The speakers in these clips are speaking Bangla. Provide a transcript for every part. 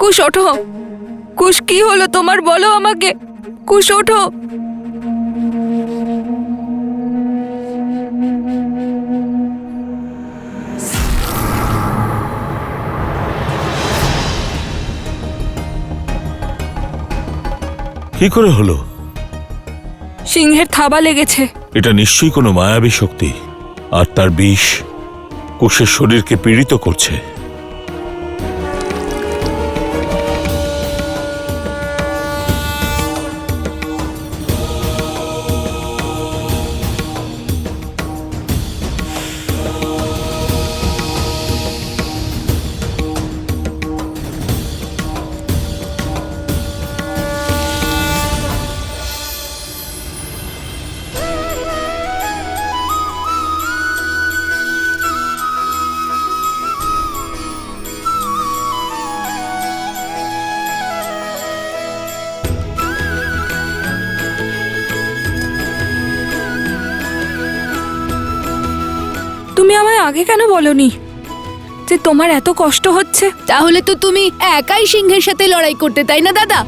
কুশ ওঠো। কুশ, কি হলো তোমার, বলো আমাকে। কুশ ওঠো। কি করে হলো? সিংহের থাবা লেগেছে। এটা নিশ্চয়ই কোনো মায়াবী শক্তি, আর তার বিষ কুশের শরীরকে পীড়িত করছে। তুমি আমায় আগে কেন বলনি যে তোমার এত কষ্ট হচ্ছে? তাহলে তো তুমি একাই সিংহের সাথে লড়াই করতে, তাই না দাদা?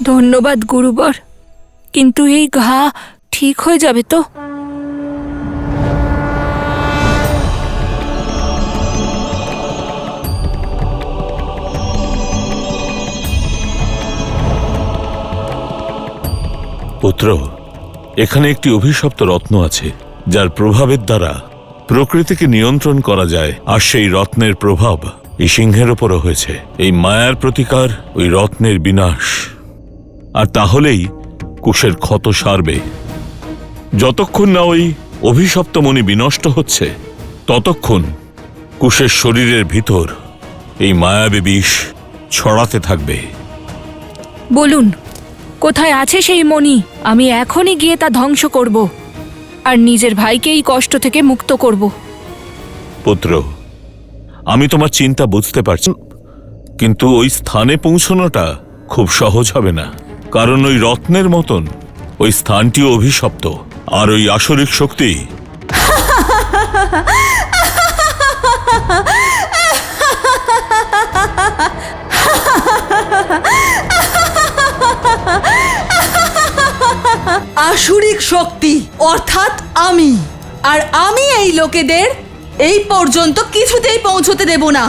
ধন্যবাদ গুরুবর, কিন্তু এই ঘা ঠিক হয়ে যাবে তো? পুত্র, এখানে একটি অভিশপ্ত রত্ন আছে, যার প্রভাবের দ্বারা প্রকৃতিকে নিয়ন্ত্রণ করা যায়, আর সেই রত্নের প্রভাব এই সিংহের ওপরও হয়েছে। এই মায়ার প্রতিকার ওই রত্নের বিনাশ, আর তাহলেই কুশের ক্ষত সারবে। যতক্ষণ না ওই অভিশপ্ত মণি বিনষ্ট হচ্ছে, ততক্ষণ কুশের শরীরের ভিতর এই মায়াবী বিষ ছড়াতে থাকবে। বলুন, কোথায় আছে সেই মণি? আমি এখনই গিয়ে তা ধ্বংস করব, আর নিজের ভাইকে এই কষ্ট থেকে মুক্ত করব। পুত্র, আমি তোমার চিন্তা বুঝতে পারছি, কিন্তু ওই স্থানে পৌঁছানোটা খুব সহজ হবে না, কারণ ওই রত্নের মতন ওই স্থানটিও অভিশপ্ত, আর ওই আসরিক শক্তি আসুরিক শক্তি অর্থাৎ আমি, আর আমি এই লোকেদের এই পর্যন্ত কিছুতেই পৌঁছতে দেব না।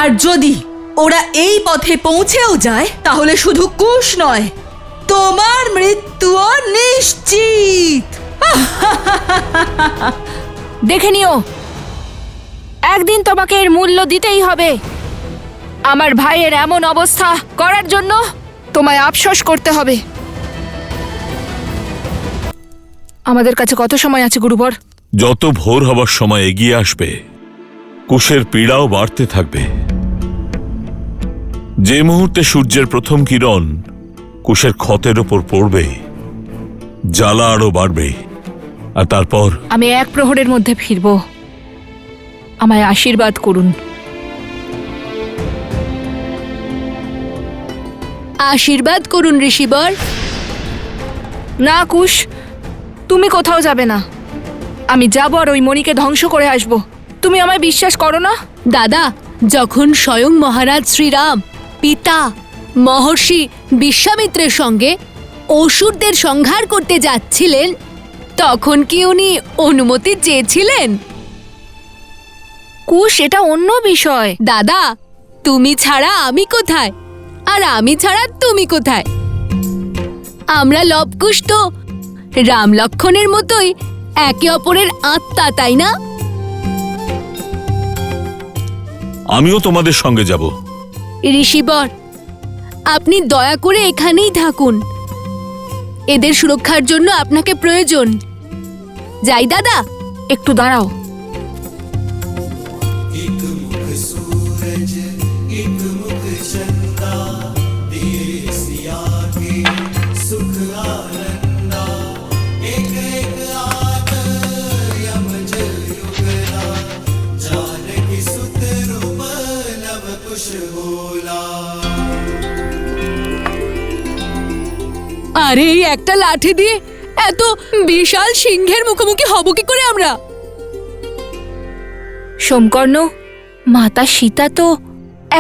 আর যদি ওরা এই পথে পৌঁছেও যায়, তাহলে শুধু কুশ নয়, তোমার মৃত্যুও নিশ্চিত। দেখে নিও, একদিন তোমাকে এর মূল্য দিতেই হবে। আমার ভাইয়ের এমন অবস্থা করার জন্য তোমায় আফসোস করতে হবে। আমাদের কাছে কত সময় আছে গুরুবর? যত ভোর হবার সময় এগিয়ে আসবে, কুশের পীড়াও বাড়তে থাকবে। যে মুহূর্তে সূর্যের প্রথম কিরণ কুশের ক্ষতের ওপর পড়বে, জ্বালা আরো বাড়বে, আর তারপর আমি 1 প্রহরের মধ্যে ফিরব। আমায় আশীর্বাদ করুন। আশীর্বাদ করুন ঋষিবর। না কুশ, তুমি কোথাও যাবে না। আমি যাব আর ওই মণিকে ধ্বংস করে আসব। তুমি আমায় বিশ্বাস করো না? দাদা, যখন স্বয়ং মহারাজ শ্রীরাম পিতা মহর্ষি বিশ্বামিত্রের সঙ্গে অসুরদের সংহার করতে যাচ্ছিলেন, তখন কি উনি অনুমতি চেয়েছিলেন? কুশ, এটা অন্য বিষয়। দাদা, তুমি ছাড়া আমি কোথায়, আর আমি ছাড়া তুমি কোথায়? আমরা লবকুশ তো রাম লক্ষণের মতোই একে অপরের আত্মা, তাই না? আমিও তোমাদের সঙ্গে যাব। ঋষিবর, আপনি দয়া করে এখানেই থাকুন। এদের সুরক্ষার জন্য আপনাকে প্রয়োজন। যাই দাদা? একটু দাঁড়াও। আরে এই একটা লাঠি দিয়ে এত বিশাল সিংহের মুখোমুখি হব কি করে আমরা? সোমকর্ণ, মাতা সীতা তো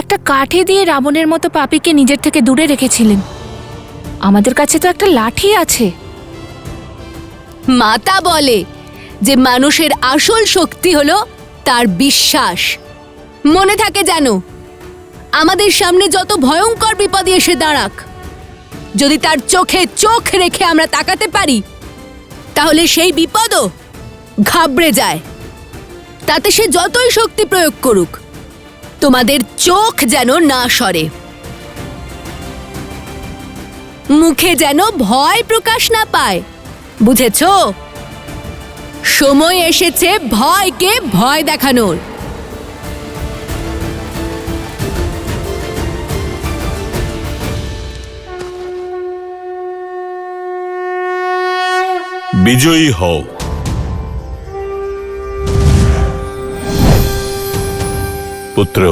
একটা কাঠে দিয়ে রাবণের মতো পাপীকে নিজের থেকে দূরে রেখেছিলেন। আমাদের কাছে তো একটা লাঠি আছে। মাতা বলে যে মানুষের আসল শক্তি হলো তার বিশ্বাস। মনে থাকে যেন, আমাদের সামনে যত ভয়ঙ্কর বিপদই এসে দাঁড়াক, যদি তার চোখে চোখ রেখে আমরা তাকাতে পারি, তাহলে সেই বিপদও ঘাবড়ে যায়। তাতে সে যতই শক্তি প্রয়োগ করুক, তোমাদের চোখ যেন না সরে, মুখে যেন ভয় প্রকাশ না পায়। বুঝেছো? সময় এসেছে ভয়কে ভয় দেখানোর। বিজয়ী হও। পুত্র,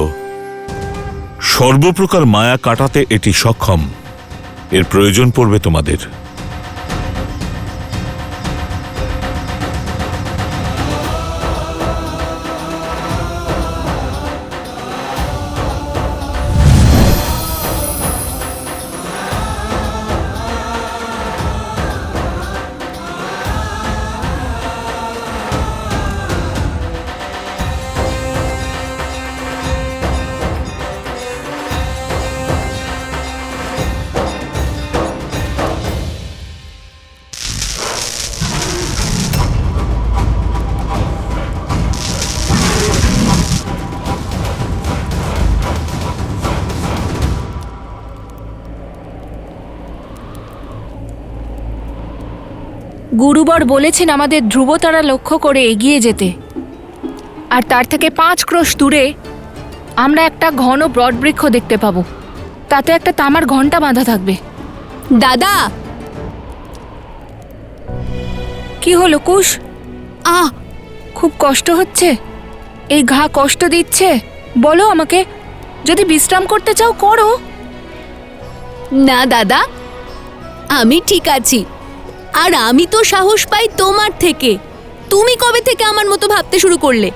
সর্বপ্রকার মায়া কাটাতে এটি সক্ষম। এর প্রয়োজন পড়বে তোমাদের। গুরুবর বলেছেন আমাদের ধ্রুবতারা লক্ষ্য করে এগিয়ে যেতে, আর তার থেকে 5 ক্রোশ দূরে আমরা একটা ঘন বটবৃক্ষ দেখতে পাবো। তাতে একটা তামার ঘণ্টা বাঁধা থাকবে। দাদা! কি হলো কুশ? আহ! খুব কষ্ট হচ্ছে? এই ঘা কষ্ট দিচ্ছে? বলো আমাকে, যদি বিশ্রাম করতে চাও করো। না দাদা, আমি ঠিক আছি। আর আমি তো সাহস পাই তোমার থেকে। তুমি কবে থেকে আমার মতো ভাবতে শুরু করলে?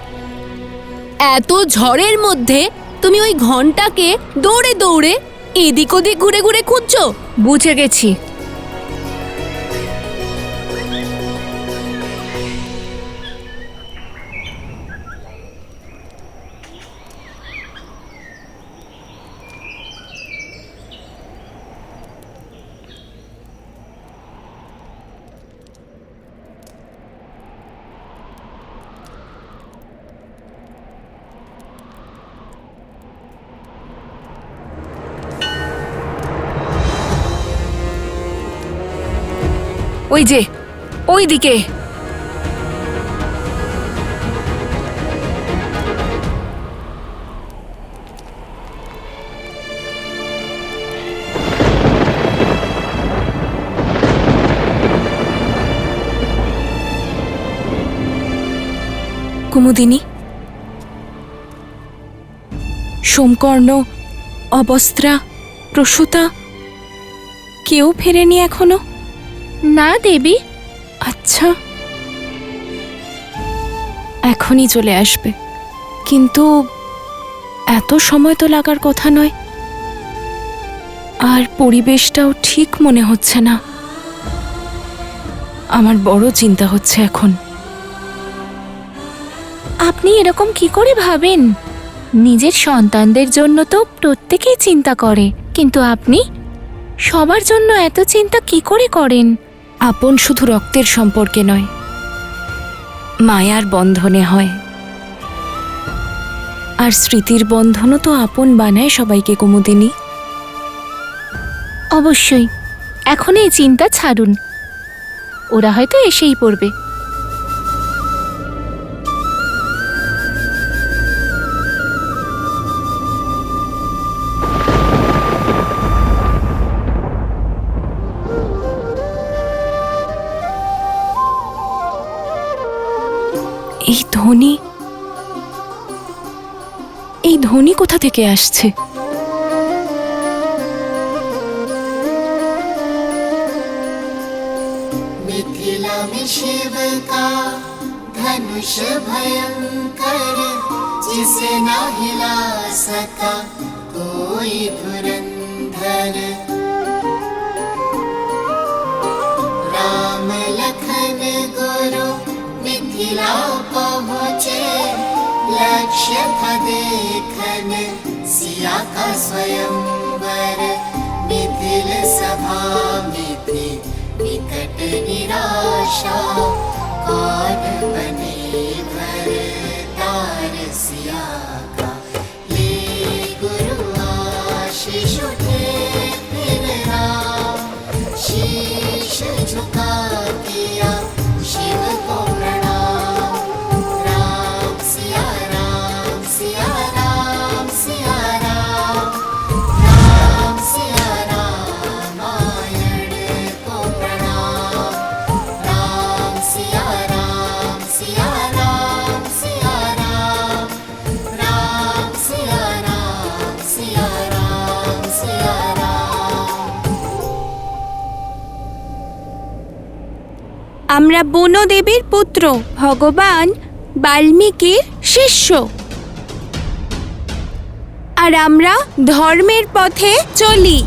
এত ঝড়ের মধ্যে তুমি ওই ঘন্টাকে দৌড়ে দৌড়ে এদিক ওদিক ঘুরে ঘুরে খুঁজছো? বুঝে গেছি। ওই যে ওই দিকে। কুমুদিনী, সোমকর্ণ, অবস্ত্রা, প্রসূতা কেউ ফেরেনি এখনো? না দেবী। আচ্ছা, এখনই চলে আসবে। কিন্তু এত সময় তো লাগার কথা নয়। আর পরিবেশটাও ঠিক মনে হচ্ছে না। আমার বড় চিন্তা হচ্ছে এখন। আপনি এরকম কি করে ভাবেন? নিজের সন্তানদের জন্য তো প্রত্যেকেই চিন্তা করে, কিন্তু আপনি সবার জন্য এত চিন্তা কি করে করেন? আপন শুধু রক্তের সম্পর্কে নয়, মায়ার বন্ধনে হয়। আর স্মৃতির বন্ধনও তো আপন বানায় সবাইকে কুমুদিনী। অবশ্যই, এখন এই চিন্তা ছাড়ুন। ওরা হয়তো এসেই পড়বে। এই ধ্বনি কোথা থেকে আসছে? মিথিলা शिव का धनुष भयंकर, जिसे न हिला सका कोई धुरंधर। राम लखन गुरु मिथिला पहुँचे, लक्ष्य था देखन सिया का स्वयंवर। मिथिल सभा में थी विकट निराशा, कौन बने भरतार सिया का। ले गुरु आशीष उठे फिर राम, शीश झुका किया शिव को प्रणाम। राम सिया राम सिया राम सिया राम, राम सिया रामायण को प्रणाम। राम सिया राम सिया राम सिया राम, राम सिया राम सिया राम सिया राम। আমরা বনদেবীর পুত্র, ভগবান বাল্মীকির শিষ্য, আর আমরা ধর্মের পথে চলি।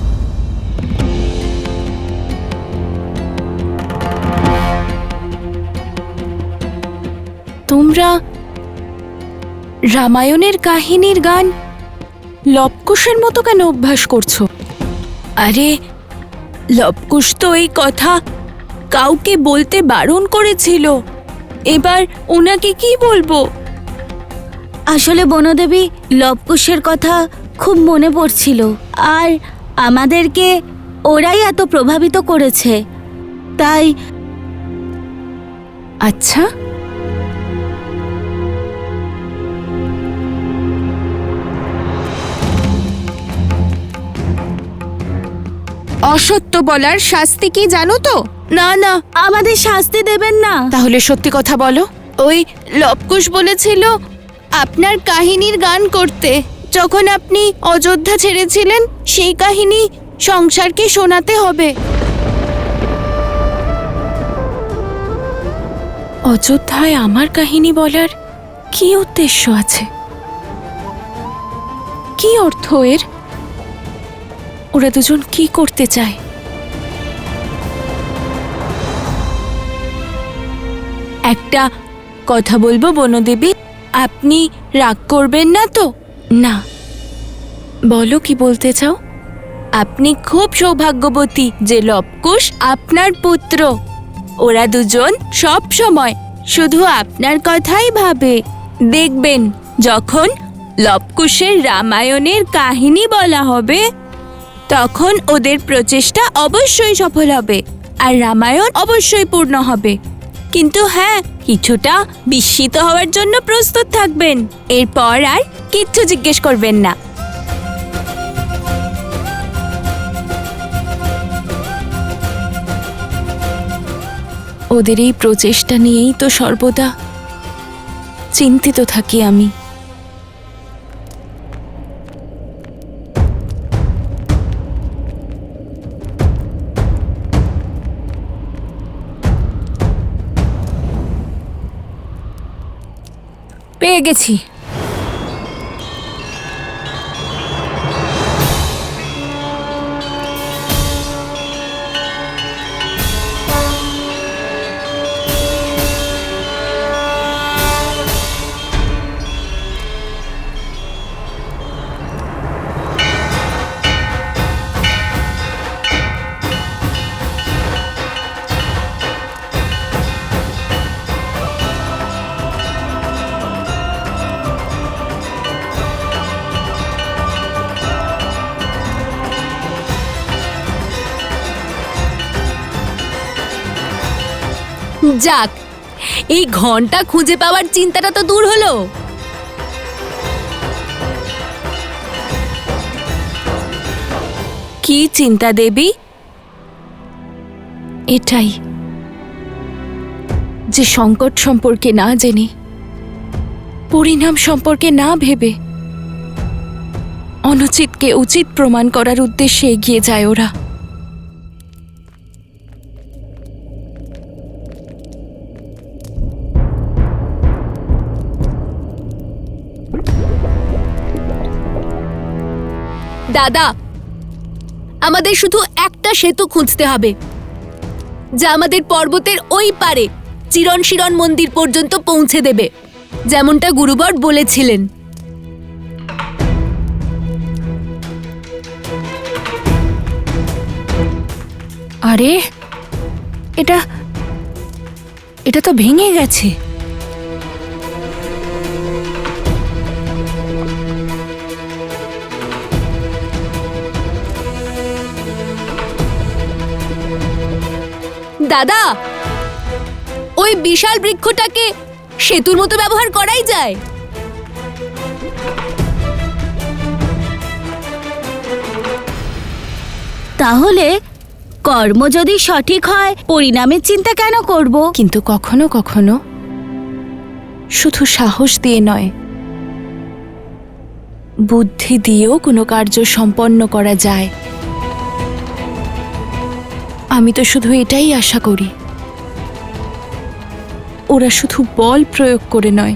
তোমরা রামায়ণের কাহিনীর গান লবকুশের মতো কেন অভ্যাস করছো? আরে লবকুশ তো এই কথা কাউকে বলতে বারণ করেছিল, এবার ওনাকে কি বলবো? আসলে বনদেবী, লবকুশের কথা খুব মনে পড়ছিল, আর আমাদেরকে ওরাই এত প্রভাবিত করেছে, তাই। আচ্ছা, অসত্য বলার শাস্তি কি জানো তো? না না, আমাদের শাস্তি দেবেন না। তাহলে সত্যি কথা বলো। ওই লবকুশ বলেছিল আপনার কাহিনীর গান করতে, যখন আপনি অযোধ্যা ছেড়েছিলেন, সেই কাহিনী সংসারকে শোনাতে হবে। অযোধ্যায় আমার কাহিনী বলার কি উদ্দেশ্য আছে? কি অর্থ এর? ওরা দুজন কি করতে চায়? একটা কথা বলবো বনদেবী, আপনি রাগ করবেন না তো? না, বলো কি বলতে চাও। আপনি খুব সৌভাগ্যবতী যে লবকুশ আপনার পুত্র। ওরা দুজন সব সময় শুধু আপনার কথাই ভাবে। দেখবেন যখন লবকুশের রামায়ণের কাহিনী বলা হবে, তখন ওদের প্রচেষ্টা অবশ্যই সফল হবে আর রামায়ণ অবশ্যই পূর্ণ হবে। কিন্তু হ্যাঁ, কিছুটা বিস্মিত হওয়ার জন্য প্রস্তুত থাকবেন। এরপর আর কিচ্ছু জিজ্ঞেস করবেন না। ওদের এই প্রচেষ্টা নিয়েই তো সর্বদা চিন্তিত থাকি আমি। পেয়ে গেছি। যাক, এই ঘন্টা খুঁজে পাওয়ার চিন্তাটা তো দূর হলো। কি চিন্তা দেবী? এটাই যে সংকট সম্পর্কে না জেনে, পরিণাম সম্পর্কে না ভেবে, অনুচিতকে উচিত প্রমাণ করার উদ্দেশ্যে এগিয়ে যায় ওরা। দাদা, আমাদের শুধু একটা সেতু খুঁজতে হবে, যা আমাদের পর্বতের ওই পারে চিরণ শিরণ মন্দির পর্যন্ত পৌঁছে দেবে, যেমনটা গুরুবর বলেছিলেন। আরে এটা এটা তো ভেঙে গেছে। দাদা, ওই বিশাল বৃক্ষটাকে সেতুর মতো ব্যবহার করাই যায়। তাহলে কর্ম যদি সঠিক হয় পরিণামের চিন্তা কেন করব? কিন্তু কখনো কখনো শুধু সাহস দিয়ে নয়, বুদ্ধি দিয়েও কোনো কার্য সম্পন্ন করা যায়। আমি তো শুধু এটাই আশা করি, ওরা শুধু বল প্রয়োগ করে নয়,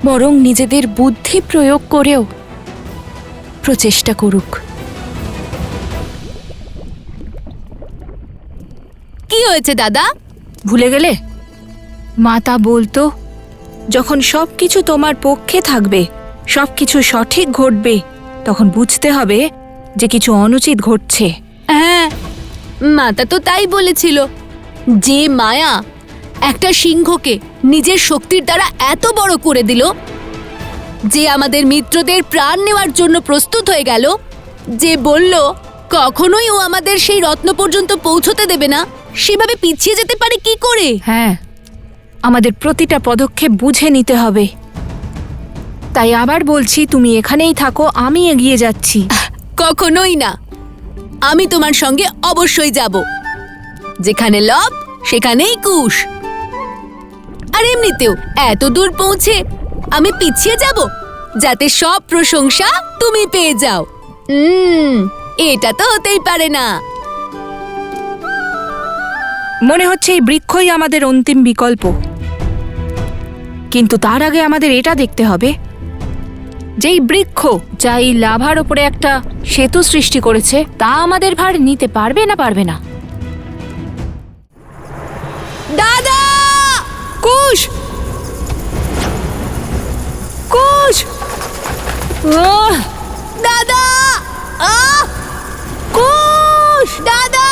বরং নিজেদের বুদ্ধি প্রয়োগ করেও প্রচেষ্টা করুক। কি হয়েছে দাদা? ভুলে গেলে? মা তা বলতো, যখন সবকিছু তোমার পক্ষে থাকবে, সবকিছু সঠিক ঘটবে, তখন বুঝতে হবে যে কিছু অনুচিত ঘটছে। হ্যাঁ, মাতা তো তাই বলেছিল। যে মায়া একটা সিংহকে নিজের শক্তির দ্বারা এত বড় করে দিল, যে আমাদের মিত্রদের প্রাণ নেওয়ার জন্য প্রস্তুত হয়ে গেল, যে বলল কখনোই ও আমাদের সেই রত্ন পর্যন্ত পৌঁছতে দেবে না, সেভাবে পিছিয়ে যেতে পারে কি করে? হ্যাঁ, আমাদের প্রতিটা পদক্ষেপ বুঝে নিতে হবে। তাই আবার বলছি, তুমি এখানেই থাকো, আমি এগিয়ে যাচ্ছি। কখনোই না, আমি তোমার সঙ্গে অবশ্যই যাব। যেখানে লব সেখানেই কুশ। আর এমনিতেও এত দূর পৌঁছে আমি পিছিয়ে যাব যাতে সব প্রশংসা তুমি পেয়ে যাও? এটা তো হতেই পারে না। মনে হচ্ছে এই বৃক্ষই আমাদের অন্তিম বিকল্প, কিন্তু তার আগে আমাদের এটা দেখতে হবে, যেই বৃক্ষ যা এই লাভার ওপরে একটা সেতু সৃষ্টি করেছে, তা আমাদের ভার নিতে পারবে না পারবে না। দাদা! কুশ! কুশ! দাদা! কুশ! দাদা!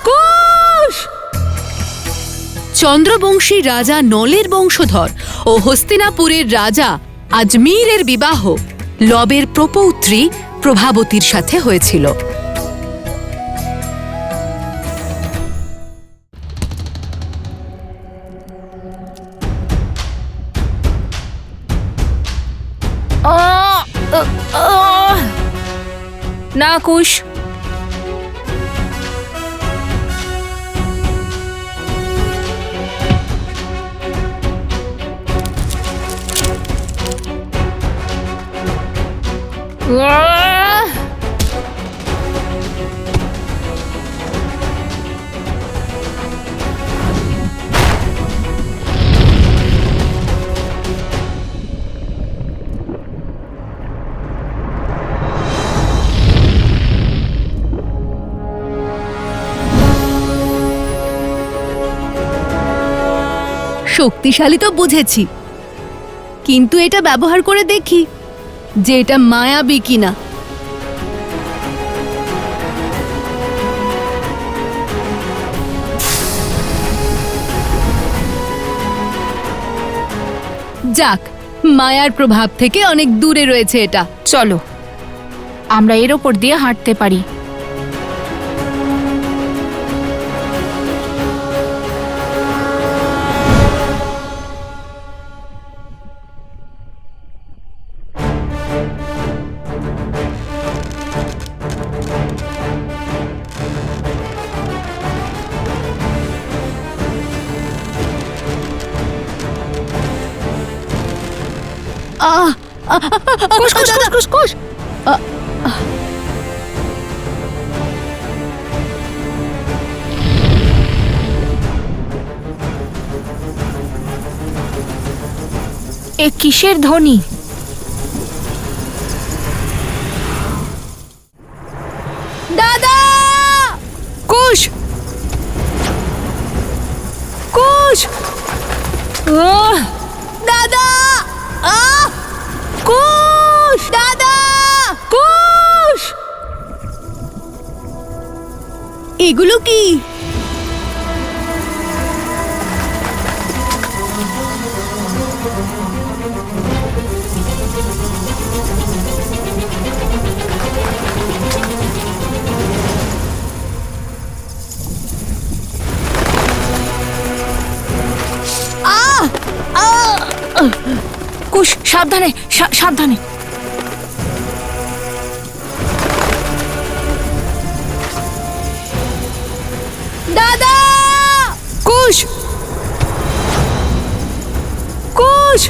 কুশ! চন্দ্রবংশী রাজা নলের বংশধর ও হস্তিনাপুরের রাজা আজমিরের বিবাহ লবের প্রপৌত্রী প্রভাবতীর সাথে হয়েছিল। না কুশ, শক্তিশালী তো বুঝেছি, কিন্তু এটা ব্যবহার করে দেখি যে এটা মায়াবী কিনা। যাক, মায়ার প্রভাব থেকে অনেক দূরে রয়েছে এটা। চলো আমরা এর ওপর দিয়ে হাঁটতে পারি। কুশ, কুশ, কুশ, কুশ, কুশ। এ কিসের ধ্বনি? কুশ দাদা কুশ দাদা কুশ এগুলো কি? কুশ সাবধানে সাবধানে। দাদা কুশ কুশ